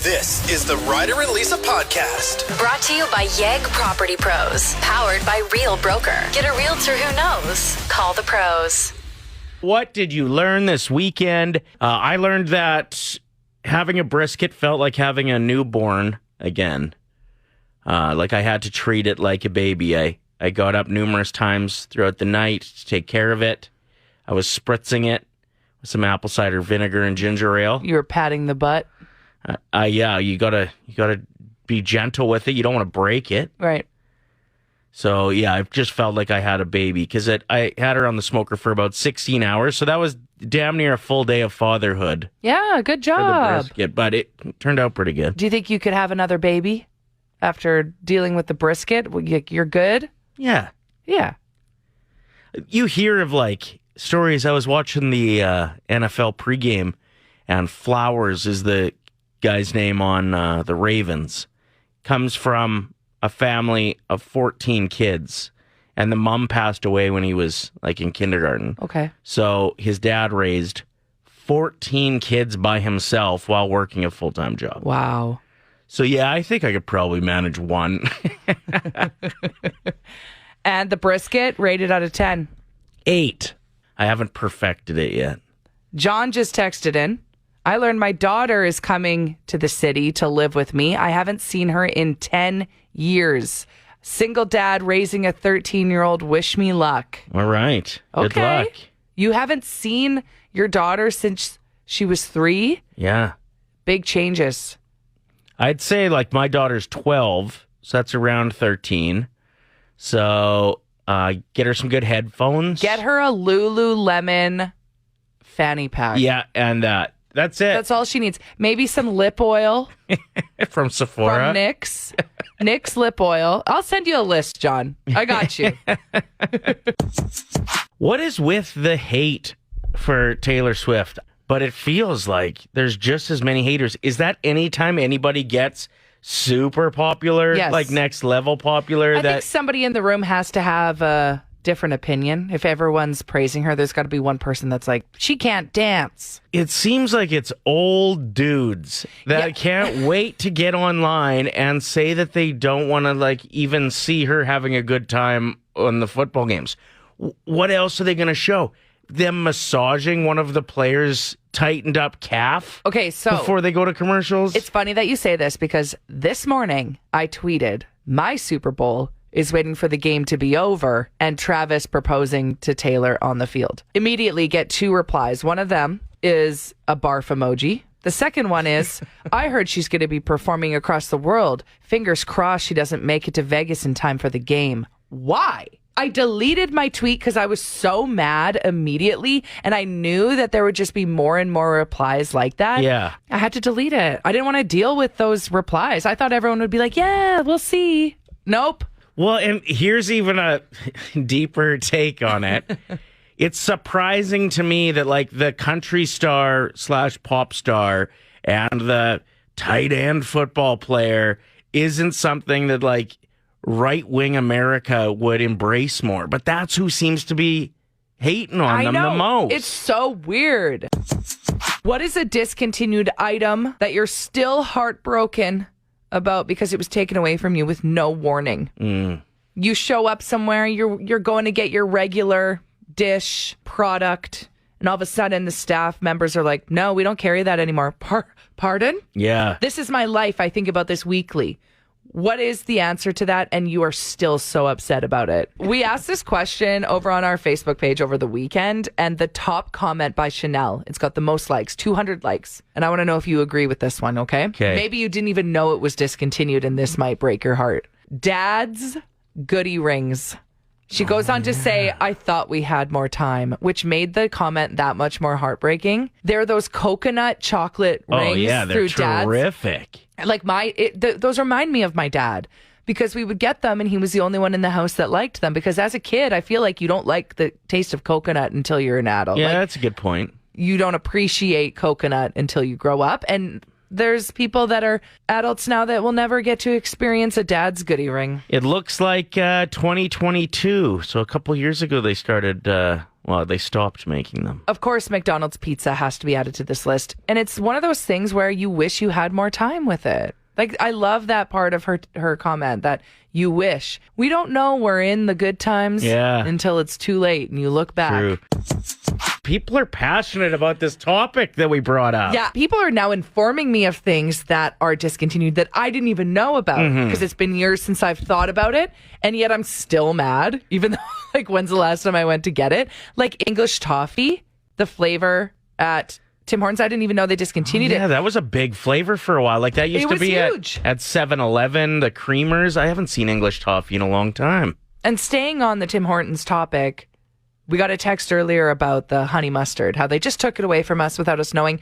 This is the Ryder and Lisa podcast. Brought to you by Yegg Property Pros. Powered by Real Broker. Get a realtor who knows. Call the pros. What did you learn this weekend? I learned that having a brisket felt like having a newborn again. Like I had to treat it like a baby. I got up numerous times throughout the night to take care of it. I was spritzing it with some apple cider vinegar and ginger ale. You were patting the butt. Yeah, you gotta be gentle with it. You don't want to break it. Right. So, yeah, I just felt like I had a baby because I had her on the smoker for about 16 hours. So that was damn near a full day of fatherhood. Yeah, good For the job. brisket, but it turned out pretty good. Do you think you could have another baby after dealing with the brisket? You're good? Yeah. Yeah. You hear of like stories. I was watching the NFL pregame, and Flowers is the guy's name on the Ravens. Comes from a family of 14 kids, and the mom passed away when he was like in kindergarten. Okay. So his dad raised 14 kids by himself while working a full-time job. Wow. So yeah, I think I could probably manage one. And the brisket, rated out of 10. 8. I haven't perfected it yet. John just texted in. I learned my daughter is coming to the city to live with me. I haven't seen her in 10 years. Single dad raising a 13-year-old. Wish me luck. All right. Good Okay. luck. You haven't seen your daughter since she was 3? Yeah. Big changes. I'd say like my daughter's 12, so that's around 13. So get her some good headphones. Get her a Lululemon fanny pack. Yeah, and that's it. That's all she needs. Maybe some lip oil From Sephora. from NYX. NYX lip oil. I'll send you a list, John. I got you. What is with the hate for Taylor Swift? But it feels like there's just as many haters. Is that anytime anybody gets super popular, Yes. like next level popular? I think somebody in the room has to have a different opinion. If everyone's praising her, there's got to be one person that's like, she can't dance. It seems like it's old dudes that Yeah. can't wait to get online and say that they don't want to like even see her having a good time on the football games. What else are they going to show? Them massaging one of the players' tightened up calf Okay, so before they go to commercials? it's funny that you say this because this morning I tweeted, my Super Bowl is waiting for the game to be over and Travis proposing to Taylor on the field. Immediately get 2 replies. One of them is a barf emoji. The second one is, I heard she's going to be performing across the world. Fingers crossed she doesn't make it to Vegas in time for the game. Why? I deleted my tweet because I was so mad immediately, and I knew that there would just be more and more replies like that. Yeah. I had to delete it. I didn't want to deal with those replies. I thought everyone would be like, yeah, we'll see. Nope. Well, and here's even a deeper take on it. It's surprising to me that like the country star / pop star and the tight end football player isn't something that like right-wing America would embrace more. But that's who seems to be hating on I them know. the most. It's so weird. What is a discontinued item that you're still heartbroken about because it was taken away from you with no warning? You show up somewhere, you're going to get your regular dish product, and all of a sudden the staff members are like, no, we don't carry that anymore. Pardon? Yeah. This is my life. I think about this weekly. What is the answer to that? And you are still so upset about it. We asked this question over on our Facebook page over the weekend, and the top comment by Chanel, it's got the most likes, 200 likes. And I want to know if you agree with this one, okay? Okay. Maybe you didn't even know it was discontinued, and this might break your heart. Dad's goodie rings. She goes on to say, I thought we had more time, which made the comment that much more heartbreaking. They're those coconut chocolate rings Oh, yeah, they're through Dad's. terrific. Like those remind me of my dad because we would get them and he was the only one in the house that liked them. Because as a kid, I feel like you don't like the taste of coconut until you're an adult. Yeah, Like, that's a good point. you don't appreciate coconut until you grow up. And there's people that are adults now that will never get to experience a dad's goodie ring. It looks like 2022. So a couple years ago, they started Well, they stopped making them. Of course, McDonald's pizza has to be added to this list. And it's one of those things where you wish you had more time with it. Like, I love that part of her comment that you wish. We don't know we're in the good times until it's too late and you look back. True. People are passionate about this topic that we brought up. Yeah, people are now informing me of things that are discontinued that I didn't even know about because it's been years since I've thought about it, and yet I'm still mad, even though, like, when's the last time I went to get it? Like English toffee, the flavor at Tim Hortons, I didn't even know they discontinued it. Yeah, that was a big flavor for a while. Like, that used to be huge. at 7-Eleven, the creamers. I haven't seen English toffee in a long time. And staying on the Tim Hortons topic, we got a text earlier about the honey mustard, how they just took it away from us without us knowing.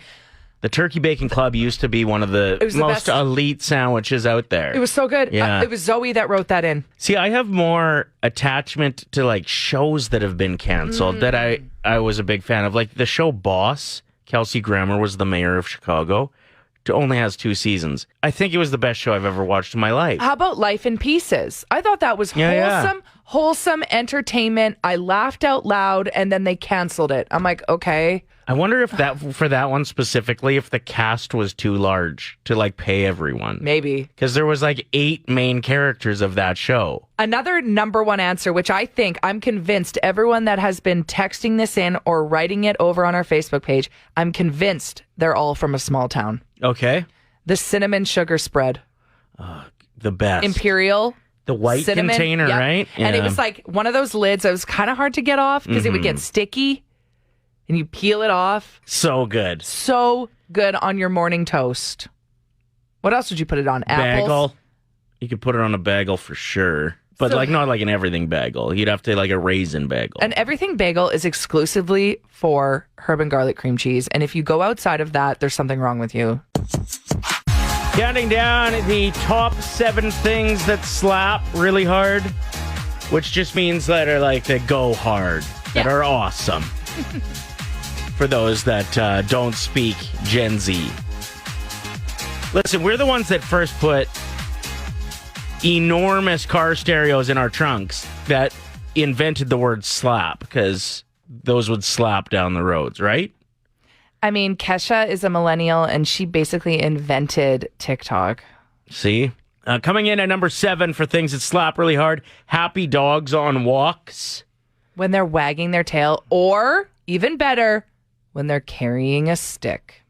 The Turkey Bacon Club used to be one of the most elite sandwiches out there. It was so good. Yeah. It was Zoe that wrote that in. See, I have more attachment to, like, shows that have been canceled that I was a big fan of. Like, the show Boss, Kelsey Grammer was the mayor of Chicago. It only has 2 seasons. I think it was the best show I've ever watched in my life. How about Life in Pieces? I thought that was wholesome entertainment. I laughed out loud, and then they canceled it. I'm like, okay. I wonder if for that one specifically, if the cast was too large to, like, pay everyone. Maybe. Because there was, like, 8 main characters of that show. Another number one answer, which I'm convinced everyone that has been texting this in or writing it over on our Facebook page, I'm convinced they're all from a small town. Okay. The cinnamon sugar spread. The best. Imperial. The white cinnamon, container, yep. right? Yeah. And it was like one of those lids that was kind of hard to get off because it would get sticky and you peel it off. So good. So good on your morning toast. What else would you put it on? Apples? Bagel. You could put it on a bagel for sure. But, So- like, not like an everything bagel. You'd have to, like, a raisin bagel. An everything bagel is exclusively for herb and garlic cream cheese. And if you go outside of that, there's something wrong with you. Counting down the top 7 things that slap really hard, which just means that are, like, that go hard, that are awesome. For those that don't speak Gen Z. Listen, we're the ones that first put enormous car stereos in our trunks that invented the word slap, because those would slap down the roads, right? I mean, Kesha is a millennial and she basically invented TikTok. See? Coming in at number 7 for things that slap really hard, happy dogs on walks. When they're wagging their tail, or even better, when they're carrying a stick.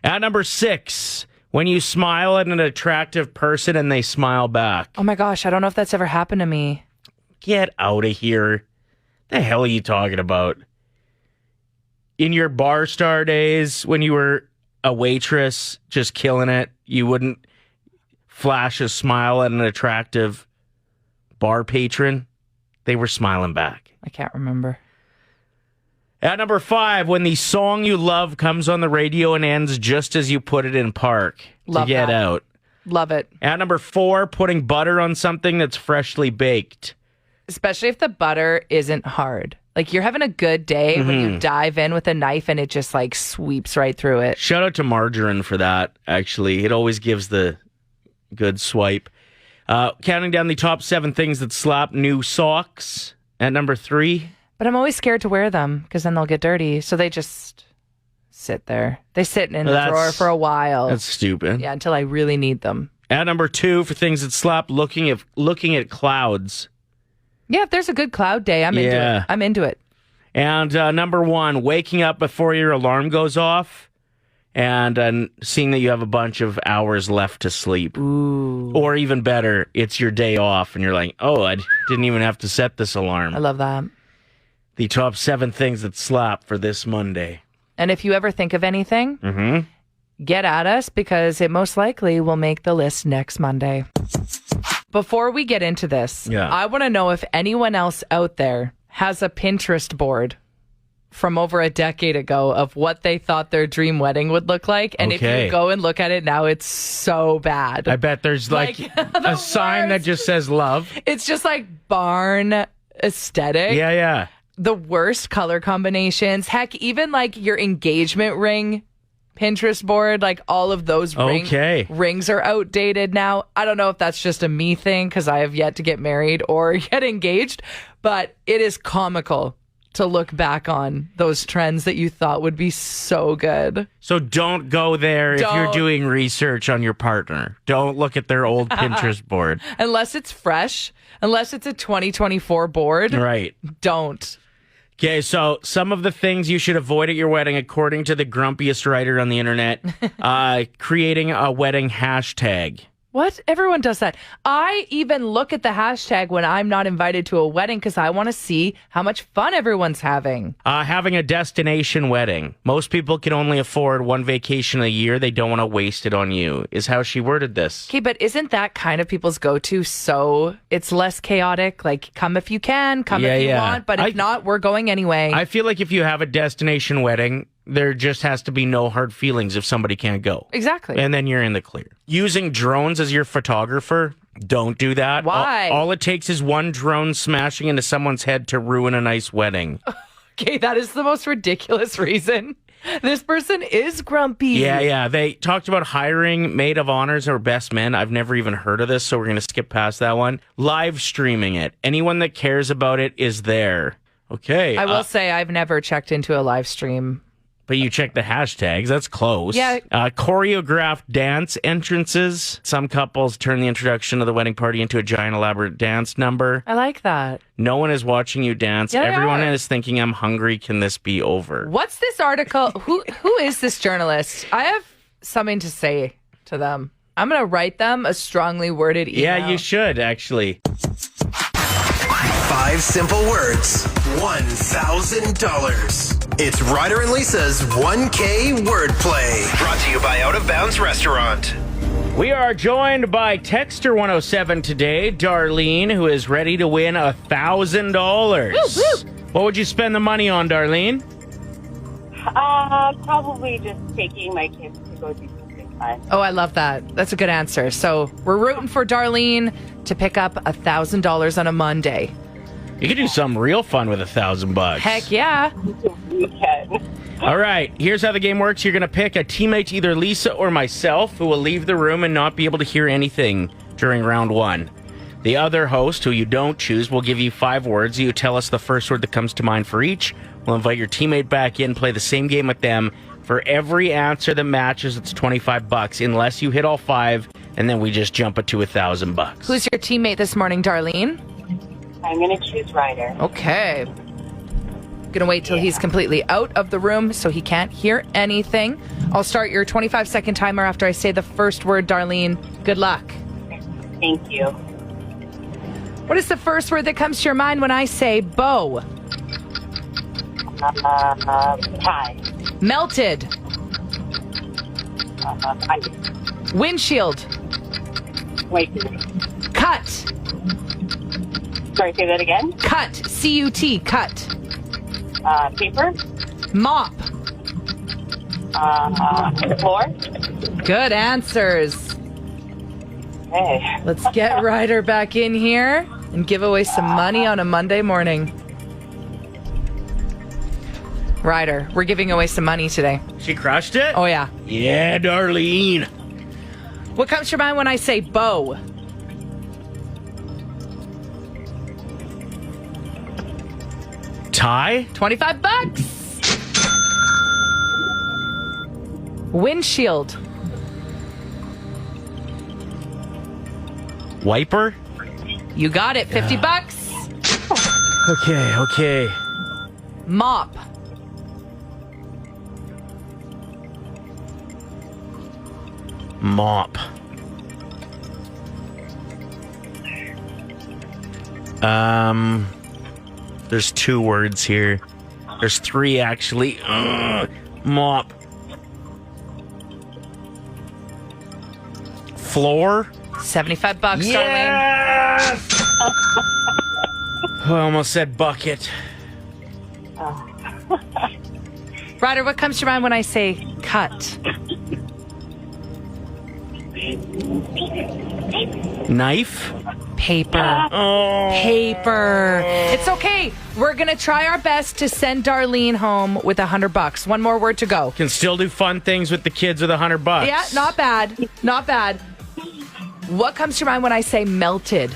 At number 6, when you smile at an attractive person and they smile back. Oh my gosh, I don't know if that's ever happened to me. Get out of here. The hell are you talking about? In your bar star days, when you were a waitress just killing it, you wouldn't flash a smile at an attractive bar patron? They were smiling back. I can't remember. At number 5, when the song you love comes on the radio and ends just as you put it in park Love to get that. out. Love it. At number 4, putting butter on something that's freshly baked. Especially if the butter isn't hard. Like, you're having a good day when you dive in with a knife and it just, like, sweeps right through it. Shout out to margarine for that, actually. It always gives the good swipe. Counting down the top 7 things that slap, new socks at number 3. But I'm always scared to wear them because then they'll get dirty. So they just sit there. They sit in the drawer for a while. That's stupid. Yeah, until I really need them. At number 2, for things that slap, looking at clouds. Yeah, if there's a good cloud day, I'm into it. I'm into it. And number 1, waking up before your alarm goes off and seeing that you have a bunch of hours left to sleep. Ooh. Or even better, it's your day off and you're like, oh, I didn't even have to set this alarm. I love that. The top 7 things that slap for this Monday. And if you ever think of anything, get at us because it most likely will make the list next Monday. Before we get into this, I want to know if anyone else out there has a Pinterest board from over a decade ago of what they thought their dream wedding would look like. And if you go and look at it now, it's so bad. I bet there's like a sign that just says love. It's just like barn aesthetic. Yeah. The worst color combinations. Heck, even like your engagement ring Pinterest board, like all of those rings are outdated now. I don't know if that's just a me thing because I have yet to get married or get engaged, but it is comical to look back on those trends that you thought would be so good. So don't go there if you're Don't. doing research on your partner. Don't look at their old Pinterest board. Unless it's fresh, unless it's a 2024 board, Right. don't. Okay, so some of the things you should avoid at your wedding, according to the grumpiest writer on the internet, creating a wedding hashtag. What? Everyone does that. I even look at the hashtag when I'm not invited to a wedding because I want to see how much fun everyone's having. Having a destination wedding. Most people can only afford one vacation a year. They don't want to waste it on you, is how she worded this. Okay, but isn't that kind of people's go-to so it's less chaotic? Like, come if you can, come if you want, but if not, we're going anyway. I feel like if you have a destination wedding, there just has to be no hard feelings if somebody can't go. Exactly. And then you're in the clear. Using drones as your photographer, don't do that. Why? All it takes is one drone smashing into someone's head to ruin a nice wedding. Okay, that is the most ridiculous reason. This person is grumpy. Yeah. They talked about hiring maid of honors or best men. I've never even heard of this, so we're going to skip past that one. Live streaming it. Anyone that cares about it is there. Okay. I will say I've never checked into a live stream. But you check the hashtags. That's close. Yeah. Choreographed dance entrances. Some couples turn the introduction of the wedding party into a giant elaborate dance number. I like that. No one is watching you dance. Yeah, they Everyone are. is thinking, I'm hungry. Can this be over? What's this article? Who is this journalist? I have something to say to them. I'm going to write them a strongly worded email. Yeah, you should, actually. 5 simple words, $1,000. It's Ryder and Lisa's 1K wordplay. Brought to you by Out of Bounds Restaurant. We are joined by Texter 107 today, Darlene, who is ready to win $1,000. What would you spend the money on, Darlene? Probably just taking my kids to go do something fun. Oh, I love that. That's a good answer. So we're rooting for Darlene to pick up $1,000 on a Monday. You could do something real fun with $1,000. Heck yeah. We can. All right, here's how the game works. You're going to pick a teammate, either Lisa or myself, who will leave the room and not be able to hear anything during round 1. The other host, who you don't choose, will give you 5 words. You tell us the first word that comes to mind for each. We'll invite your teammate back in, play the same game with them. For every answer that matches, it's $25, unless you hit all 5, and then we just jump it to $1,000. Who's your teammate this morning, Darlene? I'm going to choose Ryder. Okay. Gonna wait till he's completely out of the room so he can't hear anything. I'll start your 25-second timer after I say the first word, Darlene. Good luck. Thank you. What is the first word that comes to your mind when I say bow? Tie. Melted. Ice. Windshield. Wait. Cut. Sorry, say that again. Cut. C-U-T. Cut. Paper. Mop. Floor. Good answers. Hey. Let's get Ryder back in here and give away some money on a Monday morning. Ryder, we're giving away some money today. She crushed it? Oh, yeah. Yeah, Darlene. What comes to your mind when I say bow? Tie? $25. Windshield. Wiper? You got it. $50. Okay. Mop. Mop. There's 2 words here. There's 3 actually. Mop. Floor. $75, Darlene. Yes! I almost said bucket. Ryder, what comes to your mind when I say cut? Knife. Paper. Oh. Paper. It's okay. We're going to try our best to send Darlene home with $100. One more word to go. Can still do fun things with the kids with $100. Yeah, not bad. Not bad. What comes to your mind when I say melted?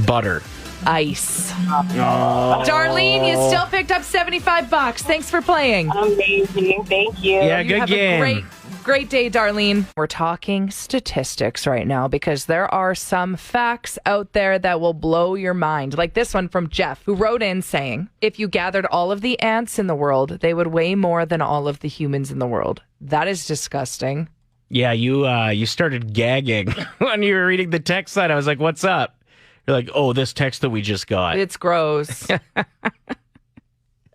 Butter. ice. Darlene, you still picked up $75. Thanks for playing. Amazing. Thank you. Yeah, You good have game. a great day, Darlene. We're talking statistics right now because there are some facts out there that will blow your mind. Like this one from Jeff, who wrote in saying, if you gathered all of the ants in the world, they would weigh more than all of the humans in the world. That is disgusting. Yeah, you started gagging when you were reading the text line. I was like, what's up? You're like, oh, this text that we just got. It's gross.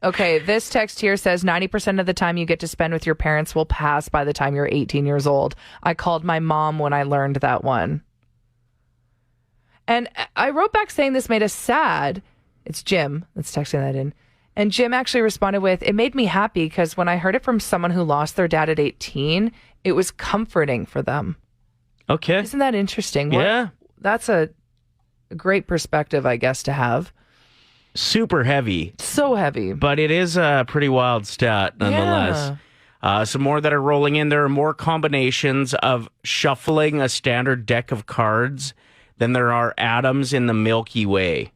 Okay, this text here says 90% of the time you get to spend with your parents will pass by the time you're 18 years old. I called my mom when I learned that one. And I wrote back saying this made us sad. It's Jim that's texting that in. And Jim actually responded with, it made me happy because when I heard it from someone who lost their dad at 18, it was comforting for them. Okay. Isn't that interesting? Yeah. That's a great perspective, I guess, to have. Super heavy. So heavy. But it is a pretty wild stat, nonetheless. Some more that are rolling in. There are more combinations of shuffling a standard deck of cards than there are atoms in the Milky Way.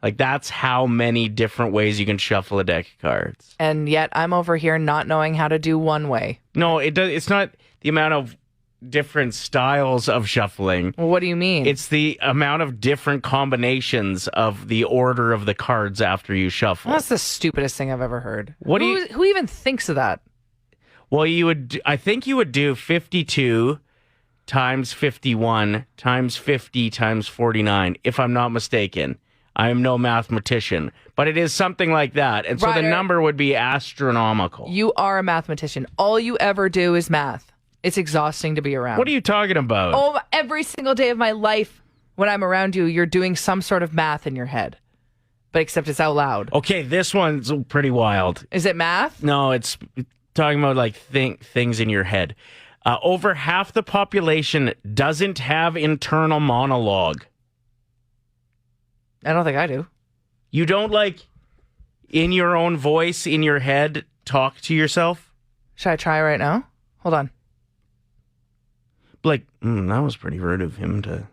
Like, that's how many different ways you can shuffle a deck of cards. And yet I'm over here not knowing how to do one way. No, it's not the amount of different styles of shuffling. Well, what do you mean? It's the amount of different combinations of the order of the cards after you shuffle. That's the stupidest thing I've ever heard. What do who, you- who even thinks of that? Well, I think you would do 52 times 51 times 50 times 49, if I'm not mistaken. I am no mathematician, but it is something like that. And so Ryder, the number would be astronomical. You are a mathematician. All you ever do is math. It's exhausting to be around. What are you talking about? Oh, every single day of my life when I'm around you, you're doing some sort of math in your head. But except it's out loud. Okay, this one's pretty wild. Is it math? No, it's talking about like things in your head. Over half the population doesn't have internal monologue. I don't think I do. You don't like in your own voice, in your head, talk to yourself? Should I try right now? Hold on. Like, that was pretty rude of him to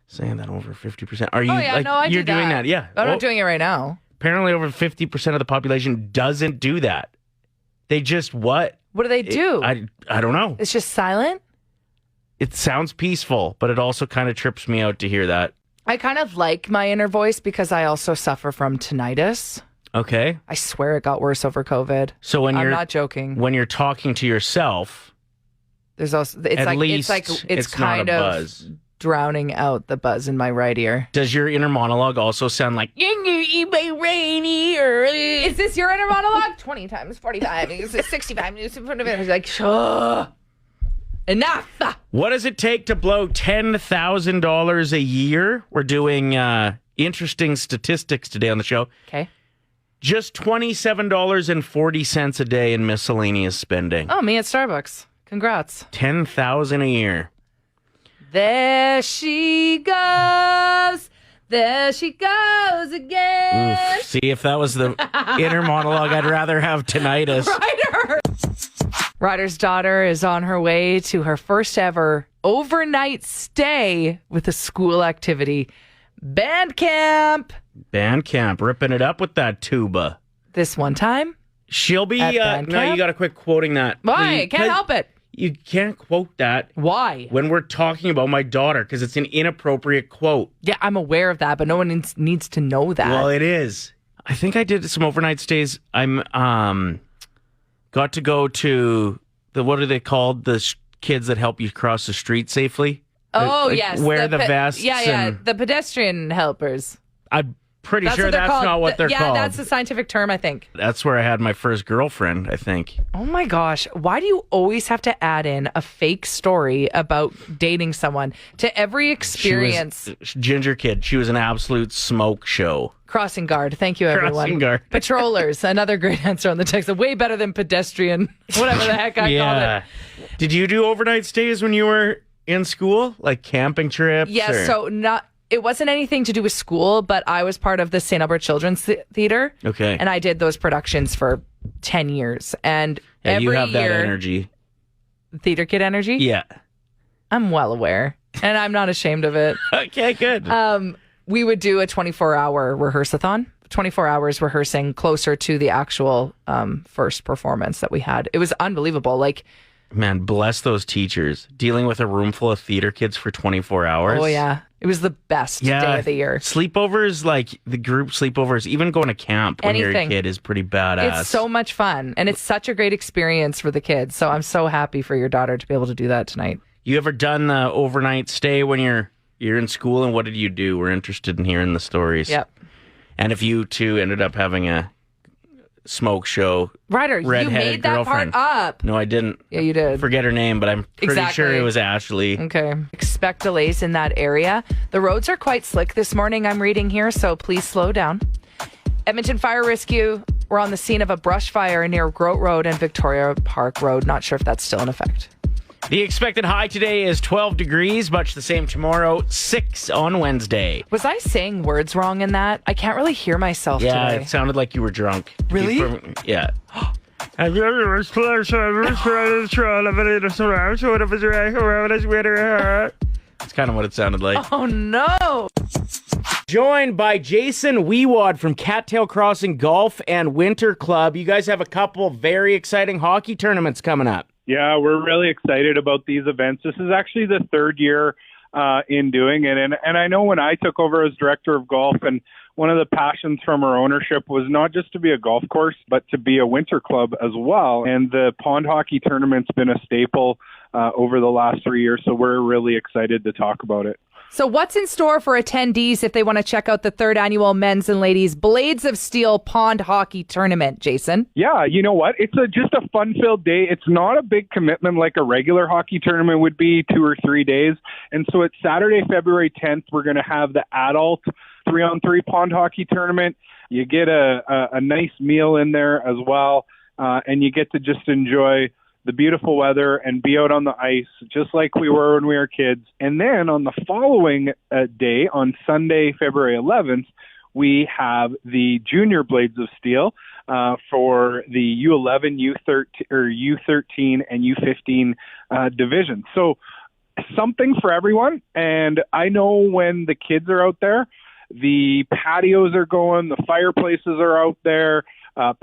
say that over 50%. Are you I you're do doing that? Yeah. I'm not doing it right now. Apparently over 50% of the population doesn't do that. They just what? What do they do? I don't know. It's just silent? It sounds peaceful, but it also kind of trips me out to hear that. I kind of like my inner voice because I also suffer from tinnitus. Okay. I swear it got worse over COVID. So when I'm not joking. When you're talking to yourself, There's also it's kind not a of buzz. drowning out the buzz in my right ear. Does your inner monologue also sound like Is this your inner monologue? 20 times 45, 65, like enough. what does it take to blow $10,000 a year? We're doing interesting statistics today on the show. Okay. Just $27.40 a day in miscellaneous spending. Oh, me at Starbucks. Congrats. $10,000 a year. There she goes. There she goes again. Oof. See, if that was the inner monologue, I'd rather have tinnitus. Ryder. Ryder's daughter is on her way to her first ever overnight stay with a school activity. Band camp. Band camp, ripping it up with that tuba. This one time. She'll be, At band no, camp? you got to quit quoting that. Why? please. Can't help it. You can't quote that Why? when we're talking about my daughter because it's an inappropriate quote. Yeah, I'm aware of that, but no one needs to know that. Well, it is. I think I did some overnight stays. I'm got to go to what are they called? The kids that help you cross the street safely. Oh, Like, yes. wear the vests. Yeah, and the pedestrian helpers. I'm pretty That's sure what they're that's called. not what they're yeah, called. that's the scientific term, I think. That's where I had my first girlfriend, I think. Oh my gosh. Why do you always have to add in a fake story about dating someone to every experience? She was ginger kid. She was an absolute smoke show. Crossing guard. Thank you, everyone. Crossing guard. Patrollers. Another great answer on the text. Way better than pedestrian. Whatever the heck I called Yeah. it. Did you do overnight stays when you were in school? Like camping trips? Yeah, or- so it wasn't anything to do with school, but I was part of the St. Albert Children's Theater. Okay. And I did those productions for 10 years. And Yeah, every you have that year, energy. theater kid energy? Yeah. I'm well aware. And I'm not ashamed of it. Okay, good. we would do a 24-hour rehearsathon. 24 hours rehearsing closer to the actual first performance that we had. It was unbelievable. Like, man, bless those teachers dealing with a room full of theater kids for 24 hours. Oh, yeah. It was the best day of the year. Sleepovers, like the group sleepovers, even going to camp when you're a kid is pretty badass. It's so much fun. And it's such a great experience for the kids. So I'm so happy for your daughter to be able to do that tonight. You ever done the overnight stay when you're in school? And what did you do? We're interested in hearing the stories. Yep. And if you two ended up having a smoke show, Ryder, you made that girlfriend. part up. No, I didn't. Yeah, you did. Forget her name, but I'm pretty sure it was Ashley. Okay. Expect delays in that area. The roads are quite slick this morning, I'm reading here, so please slow down. Edmonton Fire Rescue were on the scene of a brush fire near Grote Road and Victoria Park Road. Not sure if that's still in effect. The expected high today is 12 degrees, much the same tomorrow, 6 on Wednesday. Was I saying words wrong in that? I can't really hear myself today. It sounded like you were drunk. Really? Yeah. It's kind of what it sounded like. Oh, no. Joined by Jason Wewad from Cattail Crossing Golf and Winter Club. You guys have a couple very exciting hockey tournaments coming up. Yeah, we're really excited about these events. This is actually the third year in doing it. And I know when I took over as director of golf, and one of the passions from our ownership was not just to be a golf course, but to be a winter club as well. And the pond hockey tournament's been a staple over the last 3 years, so we're really excited to talk about it. So what's in store for attendees if they want to check out the third annual men's and ladies Blades of Steel Pond Hockey Tournament, Jason? Yeah, you know what? It's just a fun-filled day. It's not a big commitment like a regular hockey tournament would be, 2 or 3 days. And so it's Saturday, February 10th. We're going to have the adult 3-on-3 pond hockey tournament. You get a nice meal in there as well, and you get to just enjoy the beautiful weather and be out on the ice just like we were when we were kids. And then on the following day, on Sunday, February 11th, we have the Junior Blades of Steel for the U11, U13, and U15 division. So something for everyone. And I know when the kids are out there, the patios are going, the fireplaces are out there.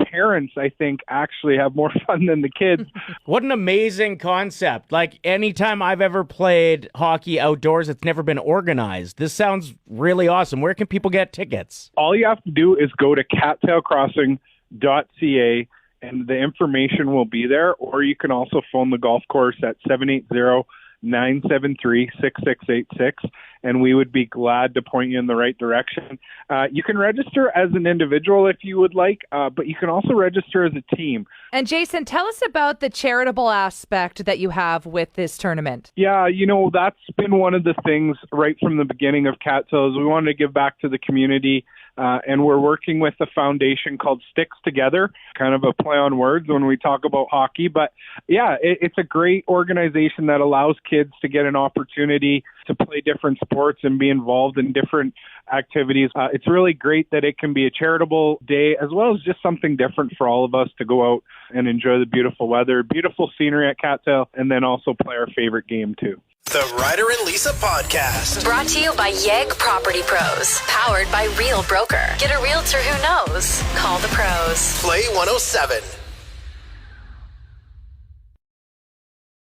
Parents, I think, actually have more fun than the kids. What an amazing concept. Like, anytime I've ever played hockey outdoors, it's never been organized. This sounds really awesome. Where can people get tickets? All you have to do is go to cattailcrossing.ca, and the information will be there, or you can also phone the golf course at 780-973-6686, and we would be glad to point you in the right direction. You can register as an individual if you would like, but you can also register as a team. And Jason, tell us about the charitable aspect that you have with this tournament. Yeah, you know, that's been one of the things right from the beginning of Cattail is we wanted to give back to the community. And we're working with a foundation called Sticks Together, kind of a play on words when we talk about hockey. But yeah, it's a great organization that allows kids to get an opportunity to play different sports and be involved in different activities. It's really great that it can be a charitable day as well as just something different for all of us to go out and enjoy the beautiful weather, beautiful scenery at Cattail, and then also play our favorite game too. The Ryder and Lisa Podcast. Brought to you by Yegg Property Pros. Powered by Real Broker. Get a realtor who knows. Call the pros. Play 107.